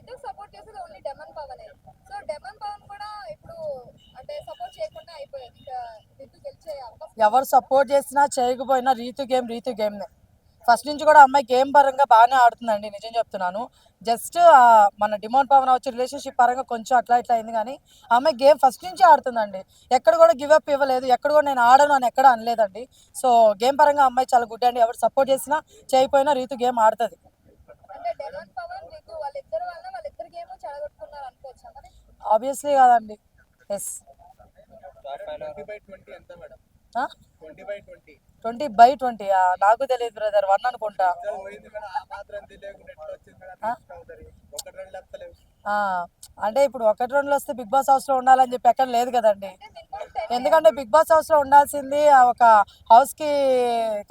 Ritu support చేసేది only demon పవనే. So demon Pawan కూడా ఇప్పుడు అంటే సపోర్ట్ చేయకుండా అయిపోయేది. ఇంకా రితు గెలిచే అవకాశం. ఎవరు సపోర్ట్ చేసినా చేయకపోయినా రీతు గేమ్నే. ఫస్ట్ నుంచి కూడా అమ్మాయి గేమ్ పరంగా బాగానే ఆడుతుందండి, నిజం చెప్తున్నాను. జస్ట్ మన డిమాండ్ పవన్ వచ్చి రిలేషన్షిప్ పరంగా కొంచెం అట్లా ఇట్లా అయింది, కానీ అమ్మాయి గేమ్ ఫస్ట్ నుంచి ఆడుతుందండి. ఎక్కడ కూడా గివ్ అప్ ఇవ్వలేదు, ఎక్కడ కూడా నేను ఆడను అని ఎక్కడ అనలేదండి. సో గేమ్ పరంగా అమ్మాయి చాలా గుడ్ అండి. ఎవరు సపోర్ట్ చేసినా చేయకపోయినా రీతు గేమ్ ఆడుతుంది. అంటే డెమన్ పవన్ రితు వాళ్ళిద్దరు వల్ల వాళ్ళిద్దరు గేమ్ చెడగొట్టుకున్నారు అనుకోవచ్చా మరి? ఆబ్వియస్లీ కాదండి. ఎస్. 20/20 ఎంత మేడం? 20/20 20/20 నాకు తెలియదు బ్రదర్, 1 అనుకుంటా. పోయింది మేడం. ఆ మాత్రం తెలియకుండా ఎట్లా వచ్చింది మేడం? నెక్స్ట్ అవుతుంది ఒకటి రెండు లెక్కలేవు. అంటే ఇప్పుడు 1-2 వస్తే బిగ్ బాస్ హౌస్లో ఉండాలని చెప్పి ఎక్కడ లేదు కదండి. ఎందుకంటే బిగ్ బాస్ హౌస్లో ఉండాల్సింది ఒక హౌస్కి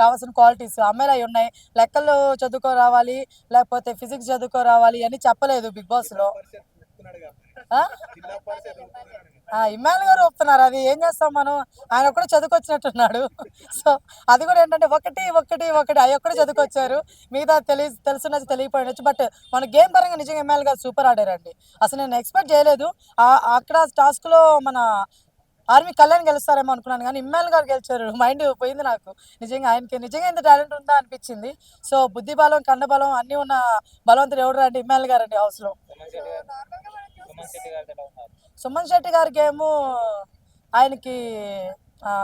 కావాల్సిన క్వాలిటీస్ అమ్మాయిలు అవి ఉన్నాయి. లెక్కలు చదువుకో రావాలి, లేకపోతే ఫిజిక్స్ చదువుకో రావాలి అని చెప్పలేదు బిగ్ బాస్లో. పరిషత్ చెప్తున్నాడుగా. ఆ? జిల్లా పరిషత్ చెప్తున్నాడు. ఇమ్మాన్ గారు ఒప్పుతున్నారు, అది ఏం చేస్తాం మనం. ఆయన ఒక్కడే చదువుకొచ్చినట్టున్నాడు. సో అది కూడా ఏంటంటే ఒకటి అవి ఒక్కడే చదువుకొచ్చారు. మిగతా తెలుసున్నది తెలియపోయినచ్చు. బట్ మన గేమ్ పరంగా నిజంగా ఎమ్మెల్యే గారు సూపర్ ఆడారండి. అసలు నేను ఎక్స్పెక్ట్ చేయలేదు. అక్కడ టాస్క్లో మన ఆర్మీ కళ్యాణ్ గెలుస్తారేమో అనుకున్నాను, కానీ ఇమ్మాన్ గారు గెలిచారు. మైండ్ పోయింది నాకు. ఆయనకి నిజంగా ఎంత టాలెంట్ ఉందా అనిపించింది. సో బుద్ధి బలం కండబలం అన్నీ ఉన్న బలవంతుడు ఎవడు అంటే ఇమ్మాన్ గారు అండి హౌస్లో. సుమన్ శెట్టి గారి గేము ఆయనకి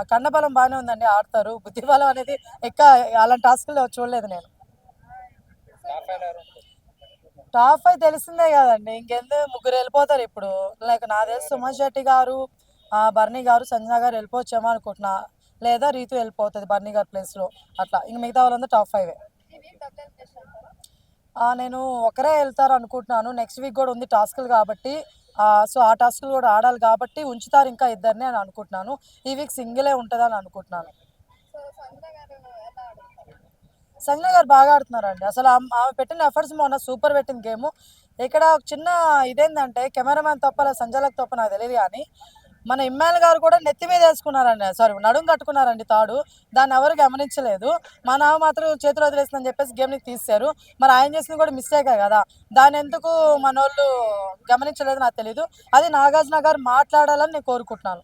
కండబలం బాగానే ఉందండి, ఆడతారు. బుద్ధి బలం అనేది ఎక్కువ అలాంటి టాస్క్లో చూడలేదు నేను. టాప్ 5 తెలిసిందే కదండి, ఇంకెందుకు ముగ్గురు వెళ్ళిపోతారు ఇప్పుడు. లైక్ నా తెలిసి సుమన్ శెట్టి గారు, బర్నీ గారు, సంజన గారు వెళ్ళిపోవచ్చేమో అనుకుంటున్నా. లేదా రీతు వెళ్ళిపోతుంది బర్నీ గారి ప్లేస్లో. అట్లా ఇంక మిగతా వాళ్ళందరూ టాప్ 5. నేను ఒకరే వెళ్తారు అనుకుంటున్నాను. నెక్స్ట్ వీక్ కూడా ఉంది టాస్క్లు కాబట్టి. సో ఆ టాస్క్లు కూడా ఆడాలి కాబట్టి ఉంచుతారు ఇంకా ఇద్దరిని అని అనుకుంటున్నాను. ఈ వీక్ సింగిలే ఉంటుందని అనుకుంటున్నాను. సంజన గారు బాగా ఆడుతున్నారండి. అసలు ఆమె పెట్టిన ఎఫర్ట్స్ మొన్న సూపర్ పెట్టింది గేమ్. ఇక్కడ ఒక చిన్న ఇదేంటంటే కెమెరామ్యాన్ తప్ప సంజలకు తప్ప నాకు తెలియదు, కానీ మన ఇమ్మాన్ గారు కూడా నెత్తి మీద వేసుకున్నారండి, సారీ నడుము కట్టుకున్నారండి తాడు. దాన్ని ఎవరు గమనించలేదు. మన మాత్రం చేతులు వదిలేసిందని చెప్పేసి గేమ్ని తీశారు. మరి ఆయన చేసింది కూడా మిస్టేకే కదా, దాన్ని ఎందుకు మన వాళ్ళు గమనించలేదు నాకు తెలీదు. అది నాగార్జున గారు మాట్లాడాలని నేను కోరుకుంటున్నాను.